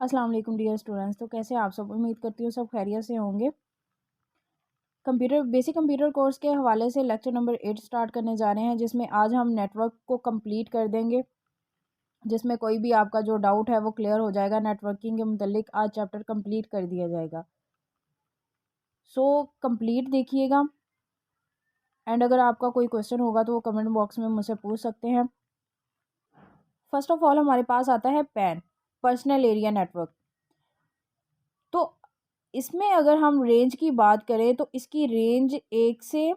अस्सलाम वालेकुम dear students. तो कैसे आप सब? उम्मीद करती हूँ सब खैरियत से होंगे। बेसिक कंप्यूटर कोर्स के हवाले से लेक्चर नंबर 8 स्टार्ट करने जा रहे हैं, जिसमें आज हम नेटवर्क को कंप्लीट कर देंगे। जिसमें कोई भी आपका जो डाउट है वो क्लियर हो जाएगा। नेटवर्किंग के मुतल्लिक आज चैप्टर कंप्लीट कर दिया जाएगा। सो कंप्लीट देखिएगा, एंड अगर आपका कोई क्वेश्चन होगा तो वो कमेंट बॉक्स में मुझसे पूछ सकते हैं। फर्स्ट ऑफ ऑल हमारे पास आता है पैन, पर्सनल एरिया नेटवर्क। तो इसमें अगर हम रेंज की बात करें तो इसकी रेंज 1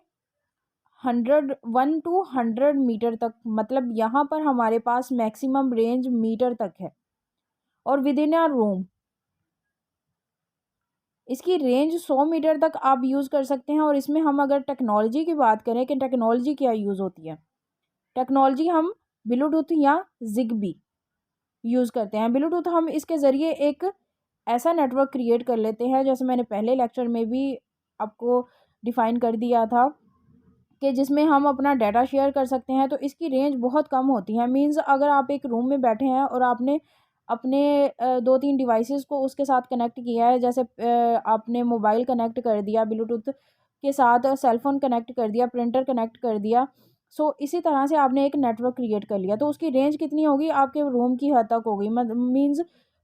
to 100 तक, मतलब यहाँ पर हमारे पास मैक्सिमम रेंज मीटर तक है। और विद इन अ रूम इसकी रेंज 100 मीटर तक आप यूज़ कर सकते हैं। और इसमें हम अगर टेक्नोलॉजी की बात करें कि टेक्नोलॉजी क्या यूज़ होती है, टेक्नोलॉजी हम ब्लूटूथ या जिगबी यूज़ करते हैं। ब्लूटूथ हम इसके ज़रिए एक ऐसा नेटवर्क क्रिएट कर लेते हैं, जैसे मैंने पहले लेक्चर में भी आपको डिफ़ाइन कर दिया था कि जिसमें हम अपना डाटा शेयर कर सकते हैं। तो इसकी रेंज बहुत कम होती है। मींस अगर आप एक रूम में बैठे हैं और आपने अपने 2-3 डिवाइसेस को उसके साथ कनेक्ट किया है, जैसे आपने मोबाइल कनेक्ट कर दिया ब्लूटूथ के साथ, सेलफ़ोन कनेक्ट कर दिया, प्रिंटर कनेक्ट कर दिया। सो इसी तरह से आपने एक नेटवर्क क्रिएट कर लिया। तो उसकी रेंज कितनी होगी? आपके रूम की हद तक होगी, मींस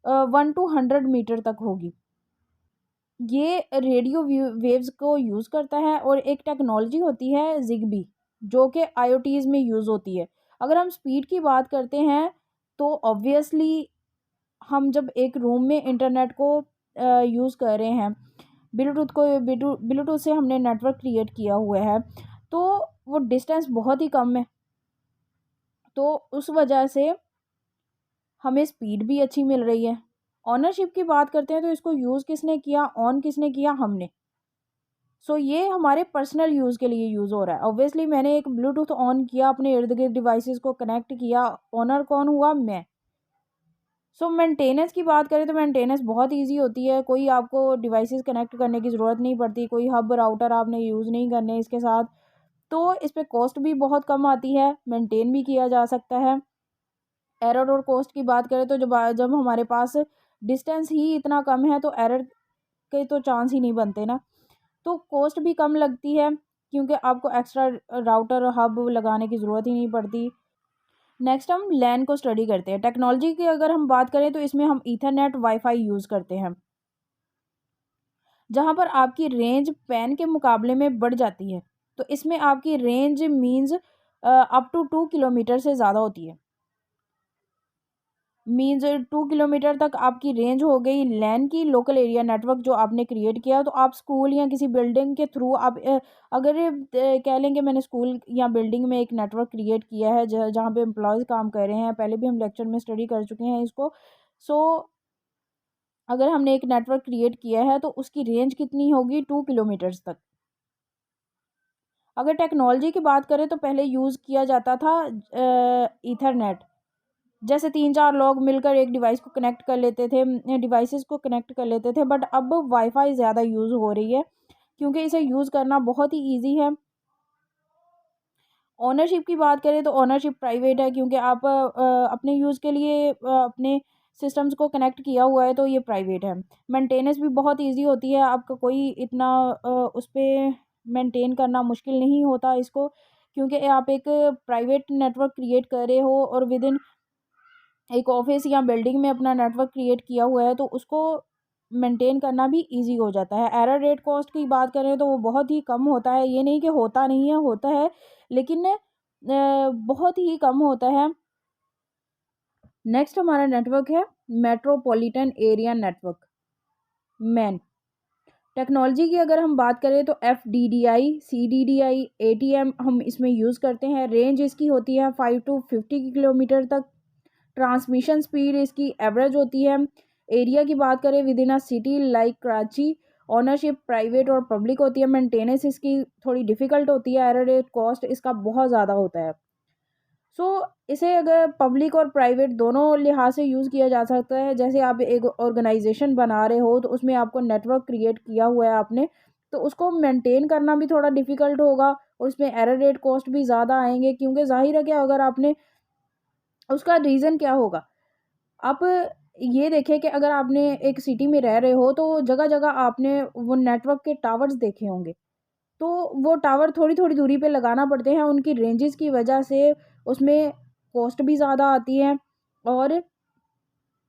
1 to 100 मीटर तक होगी। ये रेडियो वेव्स को यूज़ करता है। और एक टेक्नोलॉजी होती है ज़िगबी, जो कि आईओटीज़ में यूज़ होती है। अगर हम स्पीड की बात करते हैं तो ऑब्वियसली हम जब एक रूम में इंटरनेट को यूज़ कर रहे हैं, ब्लूटूथ से हमने नेटवर्क क्रिएट किया हुआ है, तो वो डिस्टेंस बहुत ही कम है। तो उस वजह से हमें स्पीड भी अच्छी मिल रही है। ओनरशिप की बात करते हैं तो इसको यूज़ किसने किया, ऑन किसने किया? हमने। सो ये हमारे पर्सनल यूज़ के लिए यूज़ हो रहा है। ऑब्वियसली मैंने एक ब्लूटूथ ऑन किया, अपने इर्द गिर्द डिवाइसेस को कनेक्ट किया। ओनर कौन हुआ? मैं। सो मेंटेनेंस की बात करें तो मेंटेनेंस बहुत इजी होती है। कोई आपको डिवाइसेस कनेक्ट करने की ज़रूरत नहीं पड़ती, कोई हब राउटर आपने यूज़ नहीं करने इसके साथ। तो इस पे कॉस्ट भी बहुत कम आती है, मेंटेन भी किया जा सकता है। एरर और कॉस्ट की बात करें तो जब जब हमारे पास डिस्टेंस ही इतना कम है तो एरर के तो चांस ही नहीं बनते ना। तो कॉस्ट भी कम लगती है, क्योंकि आपको एक्स्ट्रा राउटर हब लगाने की ज़रूरत ही नहीं पड़ती। नेक्स्ट हम लैन को स्टडी करते हैं। टेक्नोलॉजी की अगर हम बात करें तो इसमें हम ईथरनेट वाईफाई यूज़ करते हैं, जहाँ पर आपकी रेंज पैन के मुकाबले में बढ़ जाती है। तो इसमें आपकी range means up to 2 kilometre से ज़्यादा होती है। मीन्स 2 किलोमीटर तक आपकी रेंज हो गई लैन की, लोकल एरिया नेटवर्क जो आपने क्रिएट किया। तो आप स्कूल या किसी बिल्डिंग के थ्रू आप अगर कह लेंगे मैंने स्कूल या बिल्डिंग में एक नेटवर्क क्रिएट किया है जहाँ पे एम्प्लॉयज़ काम कर रहे हैं, पहले भी हम लेक्चर में स्टडी कर चुके हैं इसको। सो अगर हमने एक नेटवर्क क्रिएट किया है तो उसकी रेंज कितनी होगी? 2 किलोमीटर्स तक। अगर टेक्नोलॉजी की बात करें तो पहले यूज़ किया जाता था ईथरनेट। जैसे 3-4 लोग मिलकर एक डिवाइस को कनेक्ट कर लेते थे, डिवाइसेस को कनेक्ट कर लेते थे। बट अब वाईफाई ज़्यादा यूज़ हो रही है, क्योंकि इसे यूज़ करना बहुत ही ईजी है। ओनरशिप की बात करें तो ओनरशिप प्राइवेट है, क्योंकि आप अपने यूज़ के लिए अपने सिस्टम्स को कनेक्ट किया हुआ है, तो ये प्राइवेट है। मेंटेनेंस भी बहुत ईजी होती है, आपका कोई इतना उस पे मेंटेन करना मुश्किल नहीं होता इसको, क्योंकि आप एक प्राइवेट नेटवर्क क्रिएट कर रहे हो और विदिन एक ऑफिस या बिल्डिंग में अपना नेटवर्क क्रिएट किया हुआ है, तो उसको मेंटेन करना भी इजी हो जाता है। एरर रेट कॉस्ट की बात करें तो वो बहुत ही कम होता है। ये नहीं कि होता नहीं है, होता है, लेकिन बहुत ही कम होता है। नेक्स्ट हमारा नेटवर्क है metropolitan area network, man. Technology की अगर हम बात करें तो FDDI, CDDI, ATM हम इसमें यूज़ करते हैं। रेंज इसकी होती है 5 to 50 किलोमीटर तक। ट्रांसमिशन स्पीड इसकी एवरेज होती है। एरिया की बात करें with in a city like Karachi. Ownership private और पब्लिक होती है। मेंटेनेंस इसकी थोड़ी डिफ़िकल्ट होती है। एरर रेट कॉस्ट इसका बहुत ज़्यादा होता है। सो इसे अगर पब्लिक और प्राइवेट दोनों लिहाज से यूज़ किया जा सकता है। जैसे आप एक ऑर्गेनाइजेशन बना रहे हो तो उसमें आपको नेटवर्क क्रिएट किया हुआ है आपने, तो उसको मेंटेन करना भी थोड़ा डिफ़िकल्ट होगा और उसमें एरर रेट कॉस्ट भी ज़्यादा आएंगे, क्योंकि ज़ाहिर है कि अगर आपने उसका रीज़न क्या होगा? आप ये देखें कि अगर आपने एक सिटी में रह रहे हो तो जगह जगह आपने वो नेटवर्क के टावर्स देखे होंगे। तो वो टावर थोड़ी थोड़ी दूरी पे लगाना पड़ते हैं, उनकी रेंजेस की वजह से उसमें कॉस्ट भी ज़्यादा आती है और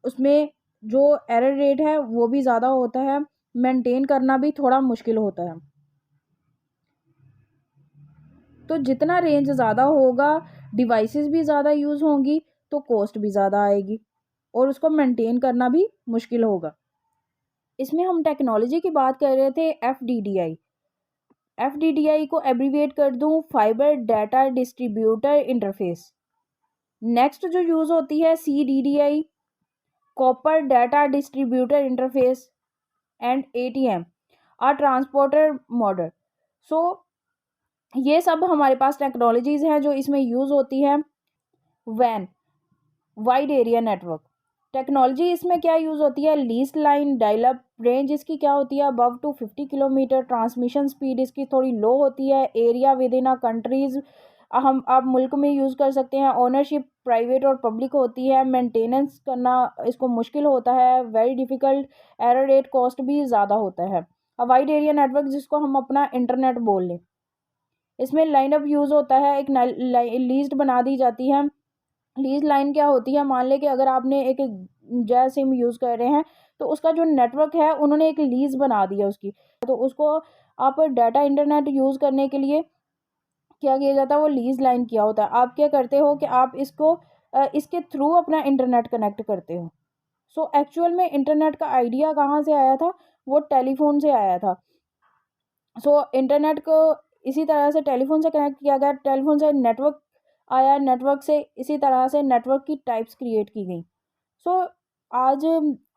उसमें जो एरर रेट है वो भी ज़्यादा होता है, मेंटेन करना भी थोड़ा मुश्किल होता है। तो जितना रेंज ज़्यादा होगा, डिवाइसेस भी ज़्यादा यूज़ होंगी, तो कॉस्ट भी ज़्यादा आएगी और उसको मेंटेन करना भी मुश्किल होगा। इसमें हम टेक्नोलॉजी की बात कर रहे थे, एफडीडीआई। एफडीडीआई को एब्रीविएट कर दूं, fiber data distributor interface. Next जो यूज़ होती है CDDI, copper data distributor interface, and ATM, और ट्रांसपोर्टर मॉडल। सो ये सब हमारे पास टेक्नोलॉजीज़ हैं जो इसमें यूज़ होती है। वैन, वाइड एरिया नेटवर्क टेक्नोलॉजी, इसमें क्या यूज़ होती है? लीस्ट लाइन डायलअप, रेंज इसकी क्या होती है? Above to 50 kilometre. Transmission speed इसकी थोड़ी लो होती है। Area within a countries, हम आप मुल्क में यूज़ कर सकते हैं। ओनरशिप प्राइवेट और पब्लिक होती है। मेंटेनेंस करना इसको मुश्किल होता है, very difficult. Error rate, cost भी ज़्यादा होता है। वाइड एरिया नेटवर्क जिसको हम अपना इंटरनेट बोल लें, इसमें लाइनअप यूज़ होता है, एक लीस्ट बना दी जाती है। लीज लाइन क्या होती है? मान लें कि अगर आपने एक जय सिम यूज़ कर रहे हैं तो उसका जो नेटवर्क है उन्होंने एक लीज़ बना दी है उसकी, तो उसको आप डाटा इंटरनेट यूज़ करने के लिए क्या किया जाता है? वो लीज लाइन किया होता है। आप क्या करते हो कि आप इसको इसके थ्रू अपना इंटरनेट कनेक्ट करते हो। सो एक्चुअल में इंटरनेट का आइडिया कहाँ से आया था? वो टेलीफोन से आया था। सो इंटरनेट को इसी तरह से टेलीफोन से कनेक्ट किया गया, टेलीफोन से नेटवर्क आया, नेटवर्क से इसी तरह से नेटवर्क की टाइप्स क्रिएट की गई। सो आज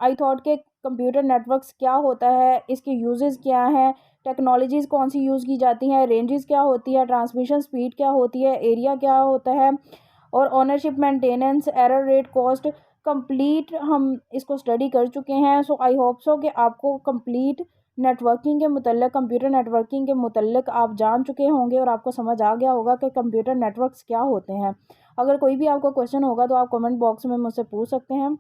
आई थॉट के कंप्यूटर नेटवर्क्स क्या होता है, इसके यूजेस क्या हैं, टेक्नोलॉजीज़ कौन सी यूज़ की जाती हैं, रेंजेस क्या होती है, ट्रांसमिशन स्पीड क्या होती है, एरिया क्या होता है, और ownership, maintenance, error rate, cost, complete हम इसको स्टडी कर चुके हैं। सो आई होप सो कि आपको कंप्लीट नेटवर्किंग के मुतल्लिक़, कंप्यूटर नेटवर्किंग के मुतल्लिक़ आप जान चुके होंगे और आपको समझ आ गया होगा कि कंप्यूटर नेटवर्क्स क्या होते हैं। अगर कोई भी आपको क्वेश्चन होगा तो आप कमेंट बॉक्स में मुझसे पूछ सकते हैं।